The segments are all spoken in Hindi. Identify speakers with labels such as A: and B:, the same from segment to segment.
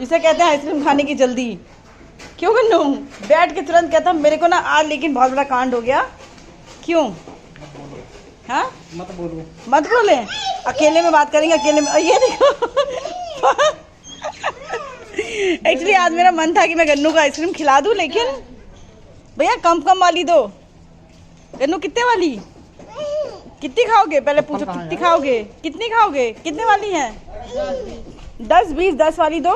A: इसे कहते हैं आइसक्रीम खाने की जल्दी। क्यों गन्नू? बैठ के तुरंत कहता मेरे को ना आज लेकिन बहुत बड़ा कांड हो गया। क्यों? हाँ मत बोले, अकेले में बात करेंगे, अकेले में। ये देखो एक्चुअली आज मेरा मन था कि मैं गन्नू का आइसक्रीम खिला दूं, लेकिन भैया कम वाली दो। गन्नू कितने वाली? कितनी खाओगे? पहले पूछो कितनी खाओगे? कितनी खाओगे? कितने वाली है? 10 20 10 वाली दो।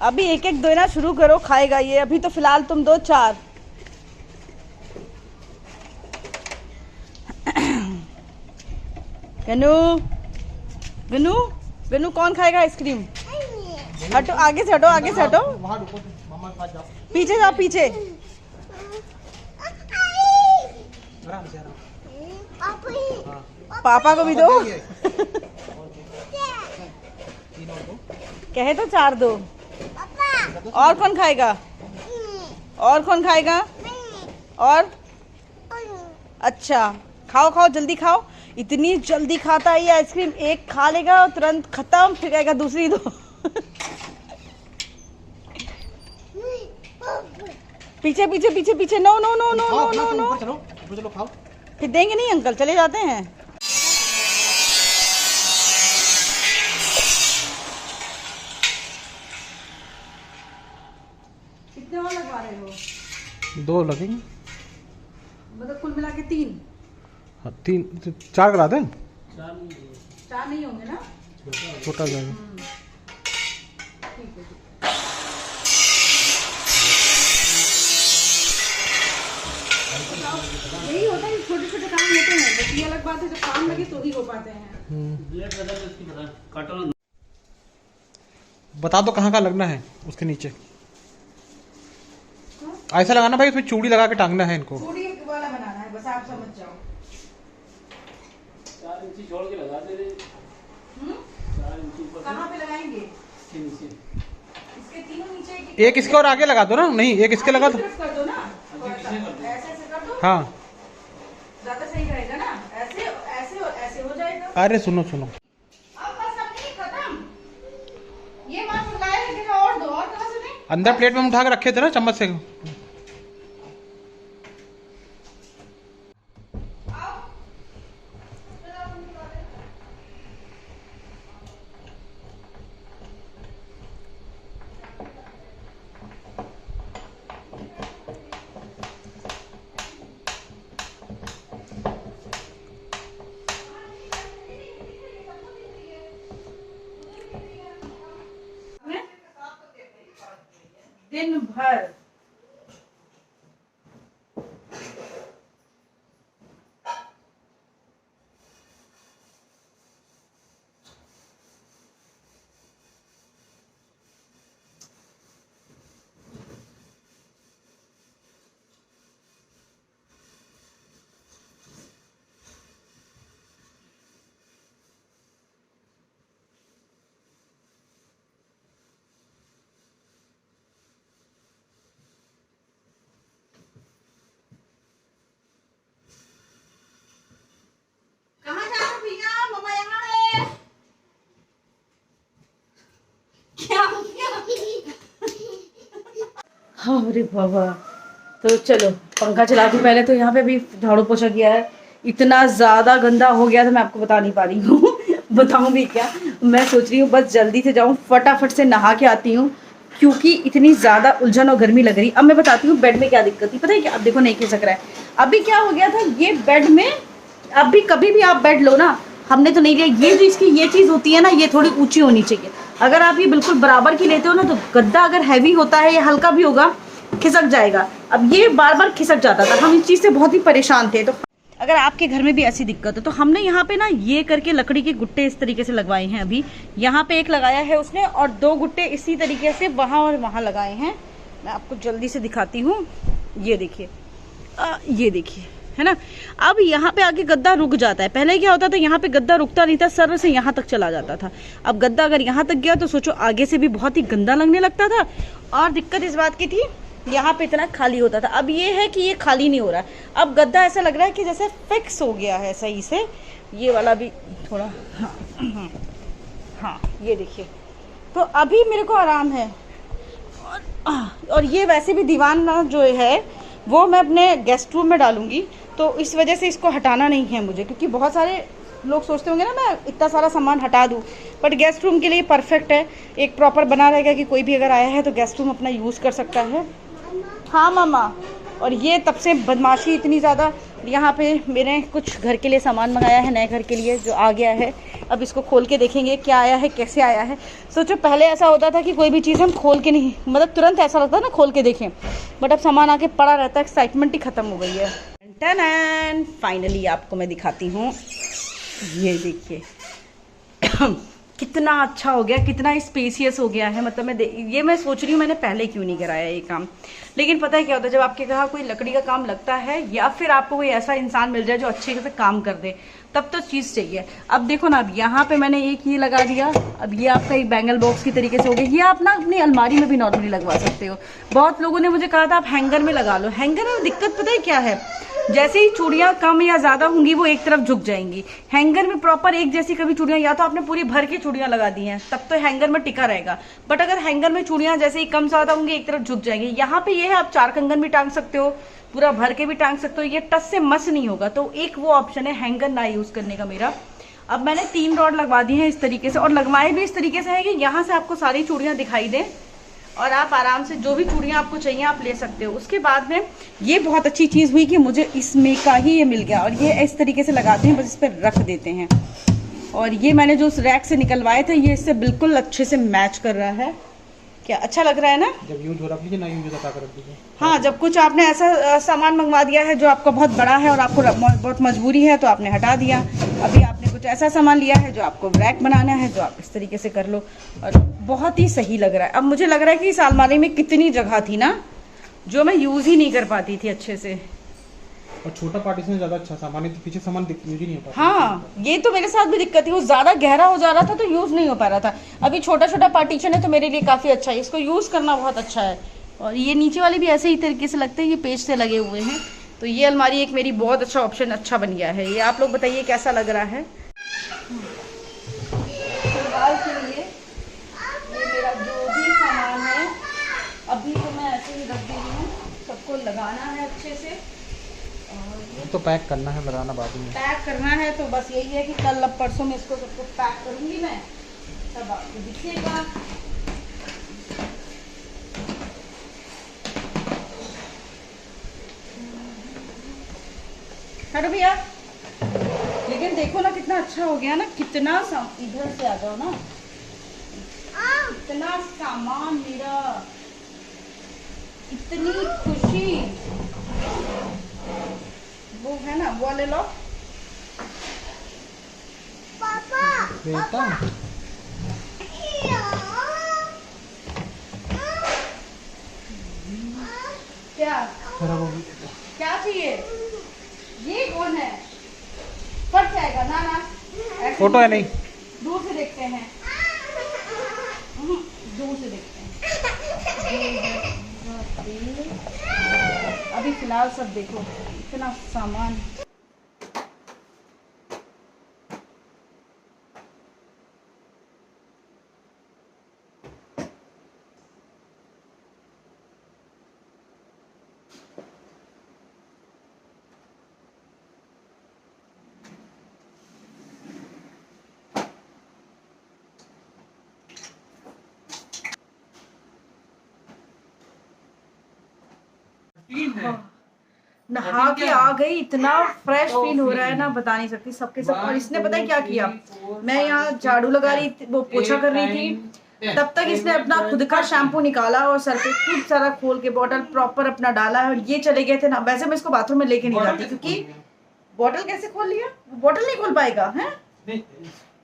A: अभी एक एक देना शुरू करो, खाएगा ये। अभी तो फिलहाल तुम दो 4। गन्नू गन्नू गन्नू कौन खाएगा आइसक्रीम? हटो, आगे से हटो, आगे से हटो, पीछे जाओ, पीछे। पापा को भी दो। कहे तो 4 दो। और कौन खाएगा? और कौन खाएगा? और अच्छा खाओ खाओ, जल्दी खाओ। इतनी जल्दी खाता है ये आइसक्रीम, एक खा लेगा और तुरंत खत्म, फिर कहेगा दूसरी दो। पीछे पीछे पीछे पीछे। No no no no no no no,
B: चलो खाओ।
A: फिर देंगे नहीं अंकल, चले जाते हैं। कितने और लगवा रहे हो?
B: 2 लगेंगे,
A: मतलब कुल मिला के 3।
B: हाँ 3 4 करा दें।
A: 4 नहीं होंगे ना,
B: छोटा जाएगा।
A: ठीक है। यही होता है, छोटे छोटे काम होते हैं, बस ये अलग बात है जब काम लगे तो ही हो पाते हैं।
B: बता दो कहाँ का लगना है उसके नीचे। ऐसा लगाना भाई, उसमें चूड़ी लगा के टांगना है इनको।
A: चूड़ी वाला बनाना है, बस आप समझ जाओ।
C: 4 इंची छोड़ के लगा दे। 4 इंची
A: कहाँ पे लगाएंगे?
C: नीचे।
A: इसके तीनों नीचे।
B: एक इसके और आगे लगा दो ना। नहीं, एक इसके लगा दो।
A: कर दो ना, ऐसे ऐसे कर दो।
B: हाँ
A: ज्यादा सही रहेगा ना, ऐसे ऐसे और ऐसे हो जाएगा।
B: अरे सुनो सुनो,
A: अब बस अब नहीं खत्म, ये मात्र लगाया है कि और दो, और कहाँ से दें?
B: अंदर प्लेट में हम उठा के रखे थे ना चम्मच से।
A: दिन भर हाँ। अरे बाबा, तो चलो पंखा चला के पहले तो यहाँ पे भी झाड़ू पोछा किया है। इतना ज़्यादा गंदा हो गया था, मैं आपको बता नहीं पा रही हूँ। बताऊँ भी क्या, मैं सोच रही हूँ बस जल्दी से जाऊँ, फटाफट से नहा के आती हूँ, क्योंकि इतनी ज़्यादा उलझन और गर्मी लग रही। अब मैं बताती हूँ बेड में क्या दिक्कत थी, पता है क्या? अब देखो नहीं खिसक रहा है। अभी क्या हो गया था, ये बेड में अभी कभी भी आप बेड लो ना, हमने तो नहीं लिया, ये जो इसकी ये चीज़ होती है ना, ये थोड़ी ऊँची होनी चाहिए। अगर आप ये बिल्कुल बराबर की लेते हो ना, तो गद्दा अगर हैवी होता है या हल्का भी होगा खिसक जाएगा। अब ये बार बार खिसक जाता था, हम इस चीज़ से बहुत ही परेशान थे। तो अगर आपके घर में भी ऐसी दिक्कत है तो हमने यहाँ पे ना ये करके लकड़ी के गुट्टे इस तरीके से लगवाए हैं। अभी यहाँ पे एक लगाया है उसने, और 2 गुट्टे इसी तरीके से वहाँ और वहाँ लगाए हैं। मैं आपको जल्दी से दिखाती हूँ, ये देखिए, ये देखिए, है ना। अब यहाँ पे आके गद्दा रुक जाता है। पहले क्या होता था, यहाँ पे गद्दा रुकता नहीं था, सर से यहाँ तक चला जाता था। अब गद्दा अगर यहाँ तक गया तो सोचो आगे से भी बहुत ही गंदा लगने लगता था। और दिक्कत इस बात की थी, यहाँ पे इतना खाली होता था। अब ये है कि ये खाली नहीं हो रहा, अब गद्दा ऐसा लग रहा है कि जैसे फिक्स हो गया है सही से। ये वाला भी थोड़ा, हाँ, ये देखिए, तो अभी मेरे को आराम है। और ये वैसे भी दीवान ना जो है वो मैं अपने गेस्ट रूम में डालूंगी, तो इस वजह से इसको हटाना नहीं है मुझे, क्योंकि बहुत सारे लोग सोचते होंगे ना मैं इतना सारा सामान हटा दूँ, बट गेस्ट रूम के लिए परफेक्ट है। एक प्रॉपर बना रहेगा कि कोई भी अगर आया है तो गेस्ट रूम अपना यूज़ कर सकता है। हाँ मामा। और ये तब से बदमाशी इतनी ज़्यादा, यहाँ पे मैंने कुछ घर के लिए सामान मंगाया है, नए घर के लिए जो आ गया है। अब इसको खोल के देखेंगे क्या आया है, कैसे आया है। सोचो पहले ऐसा होता था कि कोई भी चीज़ हम खोल के नहीं, मतलब तुरंत ऐसा लगता है ना खोल के देखें, बट अब सामान आके पड़ा रहता है, एक्साइटमेंट ही ख़त्म हो गई है। टन फाइनली आपको मैं दिखाती हूँ, ये देखिए कितना अच्छा हो गया, कितना स्पेसियस हो गया है। मतलब ये मैं सोच रही हूँ मैंने पहले क्यों नहीं कराया ये काम। लेकिन पता है क्या होता है, जब आपके घर कोई लकड़ी का काम लगता है या फिर आपको कोई ऐसा इंसान मिल जाए जो अच्छे से काम कर दे, तब तो चीज़ चाहिए। अब देखो ना, अब यहाँ पे मैंने एक ये लगा दिया, अब ये आपका एक बैंगल बॉक्स की तरीके से हो गया। ये आप ना अपनी अलमारी में भी नॉर्मली लगवा सकते हो। बहुत लोगों ने मुझे कहा था आप हैंगर में लगा लो। हैंगर में दिक्कत पता है क्या है, जैसे ही चूड़ियाँ कम या ज़्यादा होंगी वो एक तरफ झुक जाएंगी। हैंगर में प्रॉपर एक जैसी कभी चूड़ियाँ, या तो आपने पूरी भर की चूड़ियाँ लगा दी हैं तब तो हैंगर में टिका रहेगा, बट अगर हैंगर में चूड़ियाँ जैसे ही कम ज़्यादा होंगी एक तरफ झुक जाएंगी। यहाँ पे ये है आप 4 कंगन भी टांग सकते हो, पूरा भर के भी टांग सकते हो, ये टच से मस नहीं होगा। तो एक वो ऑप्शन है हैंगर ना यूज़ करने का मेरा। अब मैंने 3 रॉड लगवा दी हैं इस तरीके से, और लगवाए भी इस तरीके से है कि यहाँ से आपको सारी चूड़ियाँ दिखाई दें और आप आराम से जो भी चूड़ियाँ आपको चाहिए आप ले सकते हो। उसके बाद में ये बहुत अच्छी चीज़ हुई कि मुझे इसमें का ही ये मिल गया, और ये इस तरीके से लगाते हैं, बस इस पर रख देते हैं। और ये मैंने जो उस रैक से निकलवाए थे ये इससे बिल्कुल अच्छे से मैच कर रहा है। क्या अच्छा लग रहा है ना?
B: जब यूज हो रहा है ना यूज होता कर दीजिए।
A: हाँ, जब कुछ आपने ऐसा सामान मंगवा दिया है जो आपका बहुत बड़ा है और आपको बहुत मजबूरी है तो आपने हटा दिया। अभी आपने कुछ ऐसा सामान लिया है जो आपको रैक बनाना है, जो आप इस तरीके से कर लो, और बहुत ही सही लग रहा है। अब मुझे लग रहा है कि इस अलमारी में कितनी जगह थी ना जो मैं यूज़ ही नहीं कर पाती थी अच्छे से।
B: और छोटा पार्टीशन ज्यादा अच्छा सामान है, तो पीछे सामान यूज ही नहीं हो पाता।
A: हाँ, ये तो मेरे साथ भी दिक्कत थी, वो ज़्यादा गहरा हो जा रहा था तो यूज़ नहीं हो पा रहा था। अभी छोटा छोटा पार्टीशन है तो मेरे लिए काफ़ी अच्छा है, इसको यूज़ करना बहुत अच्छा है। और ये नीचे वाले भी ऐसे ही तरीके से लगते हैं, ये पेज से लगे हुए हैं। तो ये अलमारी एक मेरी बहुत अच्छा ऑप्शन अच्छा बन गया है। ये आप लोग बताइए कैसा लग रहा है। फिलहाल के लिए ये मेरा जो भी सामान है अभी तो मैं ऐसे ही रख दे रही हूँ, सबको लगाना है अच्छे से।
B: तो पैक करना है, लगाना बाद में
A: पैक करना है, तो बस यही है कि कल अब परसों में इसको सबको पैक करूंगी मैं, तब आपको दिखेगा। हटो भैया। लेकिन देखो ना कितना अच्छा हो गया ना, कितना इधर से आ जाओ ना, इतना सामान मेरा, इतनी खुशी। वो है ना, वो ले लो
B: बेटा।
A: क्या
B: खराब हो गई।
A: क्या चाहिए? ये कौन है? फट जाएगा ना ना।
B: फोटो है नहीं,
A: दूर से देखते हैं, दूर से देखते हैं। अभी फिलहाल सब देखो इतना सामान। नहा के आ गई, इतना फ्रेश फील हो रहा है ना बता नहीं सकती सबके सब। और इसने पता है क्या किया, मैं यहाँ झाड़ू लगा रही थी, वो पोछा कर रही थी, तब तक इसने अपना खुद का शैम्पू निकाला और सर पे खूब सारा खोल के बॉटल प्रॉपर अपना डाला है। और ये चले गए थे ना, वैसे मैं इसको बाथरूम में लेके नहीं जाती क्योंकि बॉटल कैसे खोल लिया, बॉटल नहीं खोल पाएगा है।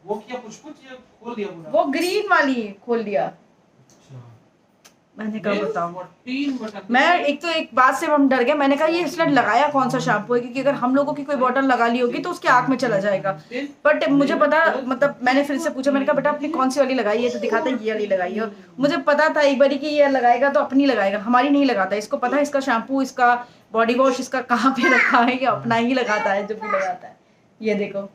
C: वो किया कुछ खोल दिया पूरा,
A: वो ग्रीन वाली खोल दिया। मैंने कहा बताओ, मैं एक बात से हम डर गए। मैंने कहा ये इसने लगाया कौन सा शैम्पू है, क्योंकि अगर हम लोगों की कोई बॉटल लगा ली होगी तो उसके आँख में चला जाएगा। बट मुझे पता, मतलब मैंने फिर से पूछा, मैंने कहा बेटा अपनी कौन सी वाली लगाई है, तो दिखाता है ये वाली लगाई है। और मुझे पता था एक बारी कि ये लगाएगा तो अपनी लगाएगा, हमारी नहीं लगाता। इसको पता है इसका शैम्पू, इसका बॉडी वॉश, इसका कहाँ पे रखा है, ये अपना ही लगाता है जब भी लगाता है। ये देखो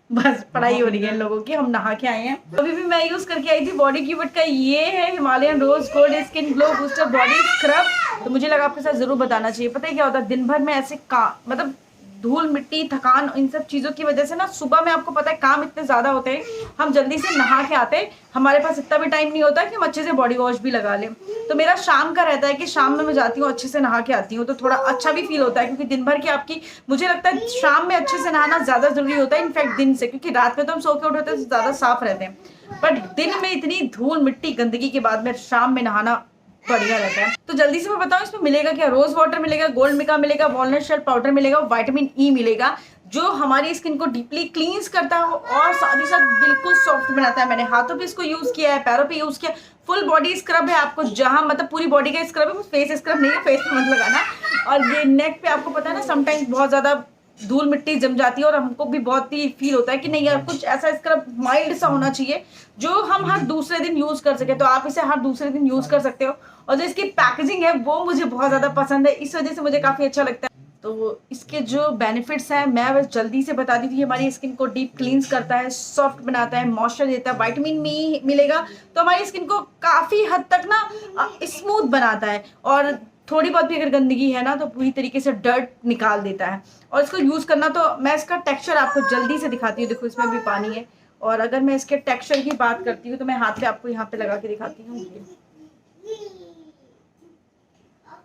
A: बस पढ़ाई हो रही है इन लोगों की। हम नहा के आए हैं। अभी भी मैं यूज करके आई थी बॉडी क्यूबिट का, ये है Himalayan rose gold skin glow booster body scrub. तो मुझे लगा आपके साथ जरूर बताना चाहिए। पता है क्या होता है, दिन भर में ऐसे मतलब धूल मिट्टी थकान इन सब चीज़ों की वजह से ना, सुबह में आपको पता है काम इतने ज़्यादा होते हैं, हम जल्दी से नहा के आते हैं, हमारे पास इतना भी टाइम नहीं होता कि हम अच्छे से बॉडी वॉश भी लगा लें। तो मेरा शाम का रहता है कि शाम में मैं जाती हूँ, अच्छे से नहा के आती हूँ, तो थोड़ा अच्छा भी फील होता है, क्योंकि दिन भर की आपकी, मुझे लगता है शाम में अच्छे से नहाना ज़्यादा ज़रूरी होता है इनफैक्ट दिन से, क्योंकि रात में तो हम सो के उठते हैं तो ज़्यादा साफ रहते हैं, बट दिन में इतनी धूल मिट्टी गंदगी के बाद में शाम में नहाना बढ़िया रहता है। तो जल्दी से मैं बताऊं इसमें मिलेगा क्या। रोज वाटर मिलेगा, गोल्ड मिका मिलेगा, वॉलनट शेल पाउडर मिलेगा, विटामिन ई मिलेगा, जो हमारी स्किन को डीपली क्लींस करता है और साथ ही साथ बिल्कुल सॉफ्ट बनाता है। मैंने हाथों पे इसको यूज किया है, पैरों पे यूज किया। फुल बॉडी स्क्रब है आपको, जहां मतलब पूरी बॉडी का स्क्रब है, फेस स्क्रब नहीं है, फेस पे मत लगाना। और ये नेक पे आपको पता है ना, समटाइम्स बहुत ज्यादा धूल मिट्टी जम जाती है और हमको भी बहुत ही फील होता है कि नहीं यार, कुछ ऐसा स्क्रब माइल्ड सा होना चाहिए जो हम हर दूसरे दिन यूज कर सके। तो आप इसे हर दूसरे दिन यूज कर सकते हो। और जो इसकी पैकेजिंग है वो मुझे बहुत ज्यादा पसंद है, इस वजह से मुझे काफी अच्छा लगता है। तो इसके जो बेनिफिट्स हैं मैं बस जल्दी से बता दी थी। हमारी स्किन को डीप क्लींस करता है, सॉफ्ट बनाता है, मॉइस्चर देता है, विटामिन ई मिलेगा, तो हमारी स्किन को काफी हद तक ना स्मूथ बनाता है। और थोड़ी बहुत भी अगर गंदगी है ना तो पूरी तरीके से डर्ट निकाल देता है। और इसको यूज करना, तो मैं इसका टेक्सचर आपको जल्दी से दिखाती हूँ। देखो इसमें भी पानी है। और अगर मैं इसके टेक्सचर की बात करती हूँ तो मैं हाथ पे आपको यहाँ पे लगा के दिखाती हूँ।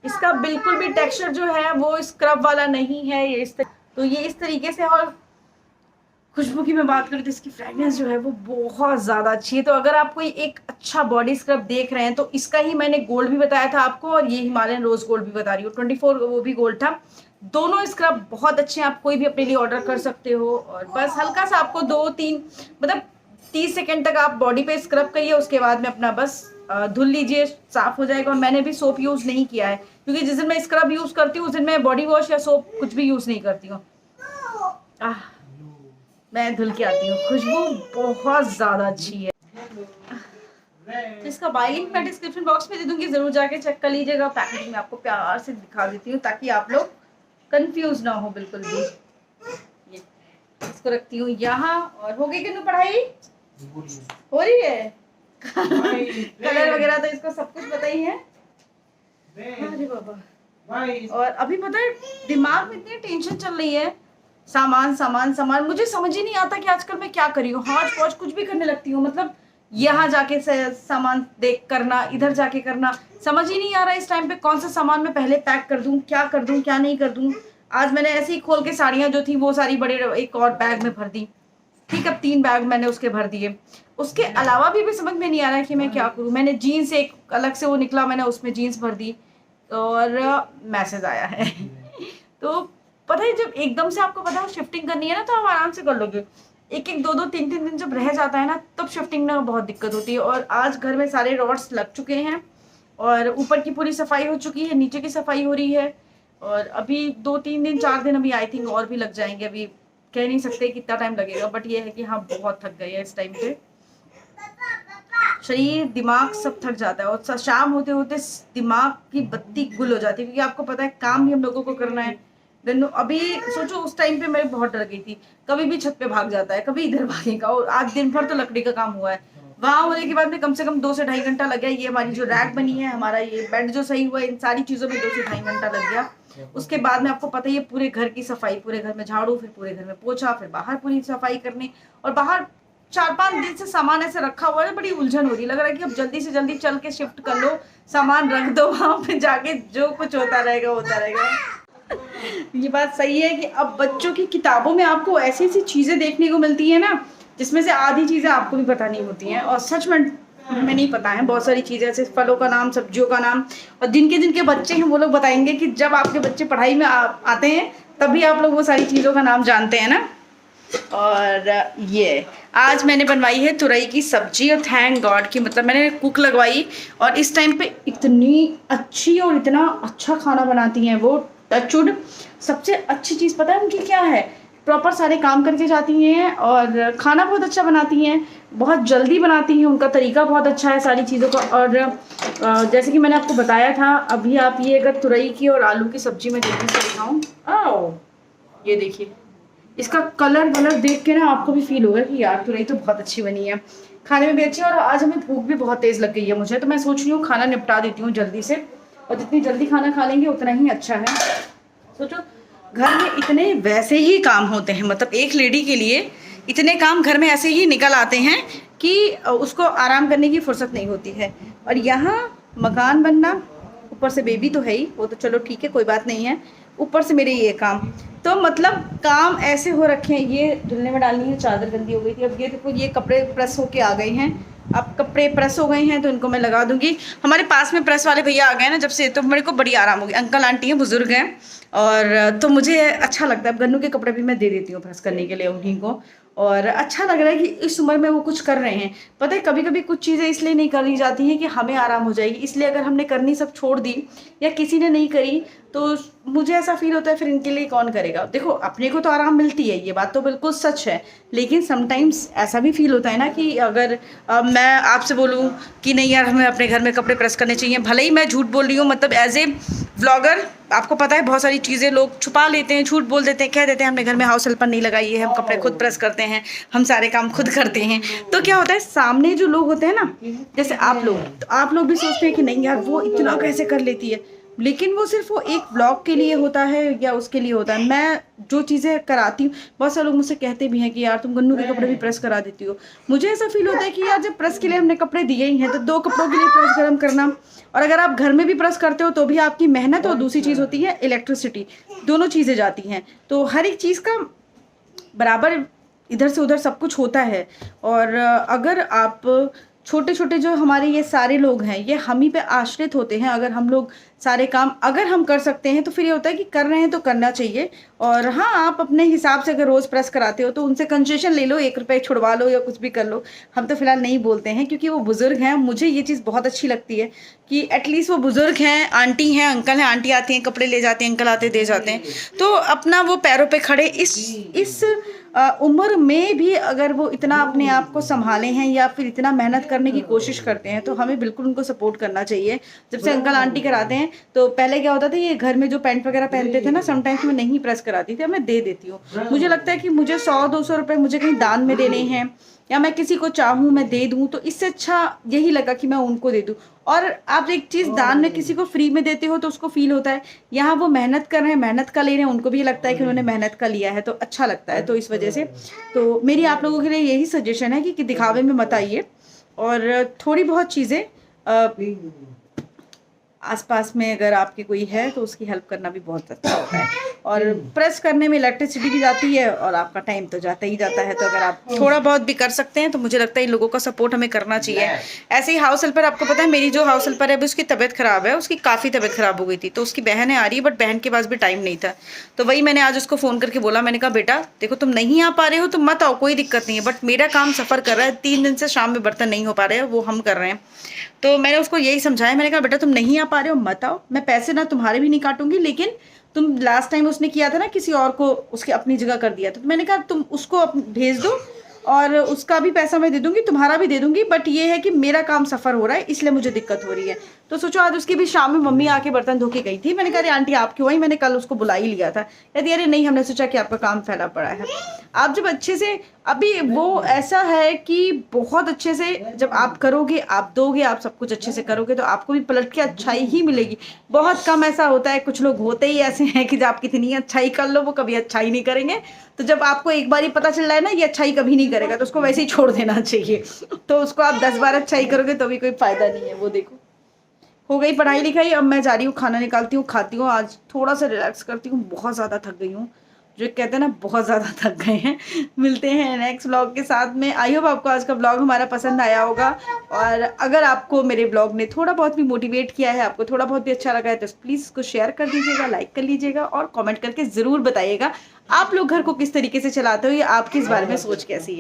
A: इसका बिल्कुल भी टेक्सचर जो है वो स्क्रब वाला नहीं है, ये तो ये इस तरीके से। और खुशबू की मैं बात करूँ तो इसकी फ्रेगनेंस जो है वो बहुत ज़्यादा अच्छी है। तो अगर आप कोई एक अच्छा बॉडी स्क्रब देख रहे हैं तो इसका ही मैंने गोल्ड भी बताया था आपको, और ये हिमालयन रोज गोल्ड भी बता रही हूँ, 24 वो भी गोल्ड था। दोनों स्क्रब बहुत अच्छे हैं, आप कोई भी अपने लिए ऑर्डर कर सकते हो। और बस हल्का सा आपको 2-3 मतलब 30 सेकेंड तक आप बॉडी पे स्क्रब करिए, उसके बाद में अपना बस धुल लीजिए, साफ हो जाएगा। और मैंने भी सोप यूज़ नहीं किया है, क्योंकि जिस दिन मैं स्क्रब यूज़ करती हूँ उस दिन मैं बॉडी वॉश या सोप कुछ भी यूज़ नहीं करती हूँ। मैं धुल के आती हूँ, खुशबू बहुत ज़्यादा अच्छी है। तो इसका बाय लिंक मैं डिस्क्रिप्शन बॉक्स में दे दूंगी, जरूर जाके चेक कर लीजिएगा। पैकेजिंग में आपको प्यार से दिखा देती हूँ ताकि आप लोग कंफ्यूज ना हो बिल्कुल भी। ये इसको रखती हूँ यहाँ। और हो गई कि पढ़ाई हो रही है कलर वगैरह तो इसको सब कुछ पता ही है। अरे बाबा। और अभी पता है दिमाग में इतनी टेंशन चल रही है, सामान सामान सामान, मुझे समझ ही नहीं आता कि आजकल मैं क्या करी हूँ। हॉच पॉच कुछ भी करने लगती हूँ, मतलब यहाँ जाके सामान देख करना, इधर जाके करना, समझ ही नहीं आ रहा है इस टाइम पे कौन सा सामान मैं पहले पैक कर दूँ, क्या कर दूँ क्या नहीं कर दूँ। आज मैंने ऐसे ही खोल के साड़ियाँ जो थी वो सारी बड़े एक और बैग में भर दी। ठीक है, 3 बैग मैंने उसके भर दिए। उसके अलावा भी समझ में नहीं आ रहा है कि मैं क्या करूँ। मैंने जीन्स एक अलग से वो निकला, मैंने उसमें जीन्स भर दी और मैसेज आया है तो पता है जब एकदम से आपको पता है शिफ्टिंग करनी है ना तो आप आराम से कर लोगे। 1-1, 2-2, 3-3 दिन जब रह जाता है ना तब शिफ्टिंग में बहुत दिक्कत होती है। और आज घर में सारे रॉड्स लग चुके हैं और ऊपर की पूरी सफाई हो चुकी है, नीचे की सफाई हो रही है। और अभी 2-3 दिन 4 दिन अभी आई थिंक और भी लग जाएंगे, अभी कह नहीं सकते कितना टाइम लगेगा, बट ये है कि हाँ बहुत थक गए हैं इस टाइम पे। शरीर दिमाग सब थक जाता है और शाम होते होते दिमाग की बत्ती गुल हो जाती है, क्योंकि आपको पता है काम भी हम लोगों को करना है। अभी सोचो उस टाइम पे मैं बहुत डर गई थी, कभी भी छत पे भाग जाता है, कभी इधर भागेगा। और आज दिन भर तो लकड़ी का काम हुआ है, वहां होने के बाद में कम से कम 2 से ढाई घंटा लग गया। ये हमारी जो रैक बनी है, हमारा ये बेड जो सही हुआ है, इन सारी चीजों में 2 से ढाई घंटा लग गया। उसके बाद में आपको पता ही है पूरे घर की सफाई, पूरे घर में झाड़ू, फिर पूरे घर में पोछा, फिर बाहर पूरी सफाई करनी। और बाहर 4-5 दिन से सामान ऐसे रखा हुआ है, बड़ी उलझन हो रही है। लग रहा है कि अब जल्दी से जल्दी चल के शिफ्ट कर लो, सामान रख दो वहां पे, जाके जो कुछ होता रहेगा होता रहेगा। ये बात सही है कि अब बच्चों की किताबों में आपको ऐसी ऐसी चीजें देखने को मिलती है ना, जिसमें से आधी चीजें आपको भी पता नहीं होती हैं। और सच में हमें नहीं पता है बहुत सारी चीजें, ऐसे फलों का नाम, सब्जियों का नाम। और जिनके बच्चे हैं वो लोग बताएंगे कि जब आपके बच्चे पढ़ाई में आते हैं तभी आप लोग वो सारी चीज़ों का नाम जानते हैं ना। और ये आज मैंने बनवाई है तुरई की सब्जी, और थैंक गॉड कि मतलब मैंने कुक लगवाई और इस टाइम पे इतनी अच्छी और इतना अच्छा खाना बनाती हैं वो, टचवुड। सबसे अच्छी चीज़ पता है उनकी क्या है, प्रॉपर सारे काम करके जाती हैं और खाना बहुत अच्छा बनाती हैं, बहुत जल्दी बनाती हैं, उनका तरीका बहुत अच्छा है सारी चीज़ों का। और जैसे कि मैंने आपको बताया था, अभी आप ये अगर तुरई की और आलू की सब्जी में जल्दी से दिखाऊँ, ये देखिए इसका कलर वलर देख के ना आपको भी फील होगा कि यार तुरई तो बहुत अच्छी बनी है, खाने में भी अच्छी है। और आज हमें भूख भी बहुत तेज़ लग गई है मुझे, तो मैं सोच रही हूँ खाना निपटा देती हूँ जल्दी से, और जितनी जल्दी खाना खा लेंगे उतना ही अच्छा है। सोचो घर में इतने वैसे ही काम होते हैं, मतलब एक लेडी के लिए इतने काम घर में ऐसे ही निकल आते हैं कि उसको आराम करने की फुर्सत नहीं होती है। और यहाँ मकान बनना, ऊपर से बेबी तो है ही, वो तो चलो ठीक है कोई बात नहीं है, ऊपर से मेरे ये काम, तो मतलब काम ऐसे हो रखे हैं। ये धुलने में डालनी है, चादर गंदी हो गई थी। अब ये देखो ये कपड़े प्रेस होके आ गए हैं, अब कपड़े प्रेस हो गए हैं तो इनको मैं लगा दूंगी। हमारे पास में प्रेस वाले भैया आ गए ना जब से, तो मेरे को बड़ी आराम हो गई। अंकल आंटी हैं, बुजुर्ग हैं, और तो मुझे अच्छा लगता है। अब गन्नू के कपड़े भी मैं दे देती हूँ प्रेस करने के लिए उन्हीं को, और अच्छा लग रहा है कि इस उम्र में वो कुछ कर रहे हैं। पता है कभी कभी कुछ चीज़ें इसलिए नहीं करी जाती हैं कि हमें आराम हो जाएगी, इसलिए अगर हमने करनी सब छोड़ दी या किसी ने नहीं करी तो मुझे ऐसा फील होता है फिर इनके लिए कौन करेगा। देखो अपने को तो आराम मिलती है, ये बात तो बिल्कुल सच है, लेकिन समटाइम्स ऐसा भी फील होता है ना कि अगर मैं आपसे बोलूँ कि नहीं यार हमें अपने घर में कपड़े प्रेस करने चाहिए, भले ही मैं झूठ बोल रही हूँ, मतलब एज ए व्लॉगर आपको पता है बहुत सारी चीज़ें लोग छुपा लेते हैं, झूठ बोल देते हैं, कह देते हैं हमने घर में हाउस हेल्पर नहीं लगाई है, हम कपड़े खुद प्रेस करते हैं, हम सारे काम खुद करते हैं। तो क्या होता है सामने जो लोग होते हैं ना, जैसे आप लोग, तो आप लोग भी सोचते हैं कि नहीं यार वो इतना कैसे कर लेती है, लेकिन वो सिर्फ वो एक ब्लॉग के लिए होता है या उसके लिए होता है। मैं जो चीज़ें कराती हूँ, बहुत सारे लोग मुझसे कहते भी हैं कि यार तुम गन्नू के कपड़े भी प्रेस करा देती हो। मुझे ऐसा फील होता है कि यार जब प्रेस के लिए हमने कपड़े दिए ही हैं तो 2 कपड़ों के लिए प्रेस गर्म करना, और अगर आप घर में भी प्रेस करते हो तो भी आपकी मेहनत और दूसरी चीज़ होती है इलेक्ट्रिसिटी, दोनों चीज़ें जाती हैं। तो हर एक चीज़ का बराबर इधर से उधर सब कुछ होता है। और अगर आप छोटे छोटे जो हमारे ये सारे लोग हैं ये हम ही पे आश्रित होते हैं, अगर हम लोग सारे काम अगर हम कर सकते हैं तो फिर ये होता है कि कर रहे हैं तो करना चाहिए। और हाँ आप अपने हिसाब से अगर रोज़ प्रेस कराते हो तो उनसे कंसेशन ले लो, 1 रुपये छुड़वा लो या कुछ भी कर लो। हम तो फिलहाल नहीं बोलते हैं क्योंकि वो बुज़ुर्ग हैं। मुझे ये चीज़ बहुत अच्छी लगती है कि एटलीस्ट वो बुज़ुर्ग हैं, आंटी हैं, अंकल हैं। आंटी आती हैं कपड़े ले जाते हैं, अंकल आते दे जाते हैं, तो अपना वो पैरों पर खड़े इस उम्र में भी अगर वो इतना अपने आप को संभाले हैं या फिर इतना मेहनत करने की कोशिश करते हैं तो हमें बिल्कुल उनको सपोर्ट करना चाहिए। जब से अंकल आंटी कराते हैं तो पहले क्या होता था, ये घर में जो पैंट वगैरह पहनते थे ना, समटाइम्स मैं नहीं प्रेस कराती थी, मैं दे देती हूँ। मुझे लगता है कि मुझे 100-200 रुपये मुझे कहीं दान में देने हैं या मैं किसी को चाहूँ मैं दे दूँ, तो इससे अच्छा यही लगा कि मैं उनको दे दूँ। और आप एक चीज़ दान में किसी को फ्री में देते हो तो उसको फील होता है, यहाँ वो मेहनत कर रहे हैं, मेहनत का ले रहे हैं, उनको भी लगता है कि उन्होंने मेहनत का लिया है तो अच्छा लगता है। तो इस वजह से तो मेरी आप लोगों के लिए यही सजेशन है कि दिखावे में मत आइए, और थोड़ी बहुत चीज़ें आसपास में अगर आपकी कोई है तो उसकी हेल्प करना भी बहुत अच्छा होता है। और प्रेस करने में इलेक्ट्रिसिटी भी जाती है और आपका टाइम तो जाता ही जाता है, तो अगर आप थोड़ा बहुत भी कर सकते हैं तो मुझे लगता है इन लोगों का सपोर्ट हमें करना चाहिए। ऐसे ही हाउस हेल्पर, आपको पता है मेरी जो हाउस हेल्पर है अभी उसकी तबीयत ख़राब है, उसकी काफ़ी तबीयत ख़राब हो गई थी, तो उसकी बहन है आ रही है, बट बहन के पास भी टाइम नहीं था। तो वही मैंने आज उसको फ़ोन करके बोला, मैंने कहा बेटा देखो तुम नहीं आ पा रहे हो तो मत आओ, कोई दिक्कत नहीं है, बट मेरा काम सफ़र कर रहा है, 3 दिन से शाम में बर्तन नहीं हो पा रहे हैं, वो हम कर रहे हैं। तो मैंने उसको यही समझाया, मैंने कहा बेटा तुम नहीं आ पा रहे हो मत आओ, मैं पैसे ना तुम्हारे भी नहीं काटूंगी, लेकिन तुम लास्ट टाइम उसने किया था ना किसी और को उसके अपनी जगह कर दिया, तो मैंने कहा तुम उसको भेज दो और उसका भी पैसा मैं दे दूंगी, तुम्हारा भी दे दूंगी, बट ये है कि मेरा काम सफ़र हो रहा है इसलिए मुझे दिक्कत हो रही है। तो सोचो आज उसकी भी शाम में मम्मी आके बर्तन धो के गई थी, मैंने कहा अरे आंटी आप क्यों आई, मैंने कल उसको बुला ही लिया था, कहती अरे नहीं हमने सोचा कि आपका काम फैला पड़ा है। आप जब अच्छे से, अभी वो ऐसा है कि बहुत अच्छे से जब आप करोगे, आप दोगे, आप सब कुछ अच्छे से करोगे तो आपको भी पलट के अच्छाई ही मिलेगी। बहुत कम ऐसा होता है, कुछ लोग होते ही ऐसे हैं कि जब आप कितनी अच्छाई कर लो वो कभी अच्छाई नहीं करेंगे। तो जब आपको एक बार ही पता चल रहा है ना ये अच्छाई कभी नहीं करेगा तो उसको वैसे ही छोड़ देना चाहिए। तो उसको आप 10 बार अच्छाई करोगे तो भी कोई फ़ायदा नहीं है। वो देखो हो गई पढ़ाई लिखाई, अब मैं जा रही हूँ खाना निकालती हूँ, खाती हूँ, आज थोड़ा सा रिलैक्स करती हूँ, बहुत ज़्यादा थक गई हूँ, जो कहते हैं ना बहुत ज़्यादा थक गए हैं। मिलते हैं नेक्स्ट व्लॉग के साथ में। आई होप आपको आज का व्लॉग हमारा पसंद आया होगा, और अगर आपको मेरे व्लॉग ने थोड़ा बहुत भी मोटिवेट किया है, आपको थोड़ा बहुत भी अच्छा लगा है तो प्लीज़ इसको शेयर कर दीजिएगा, लाइक कर लीजिएगा और कमेंट करके ज़रूर बताइएगा आप लोग घर को किस तरीके से चलाते हो या आपकी इस बारे में सोच कैसी है।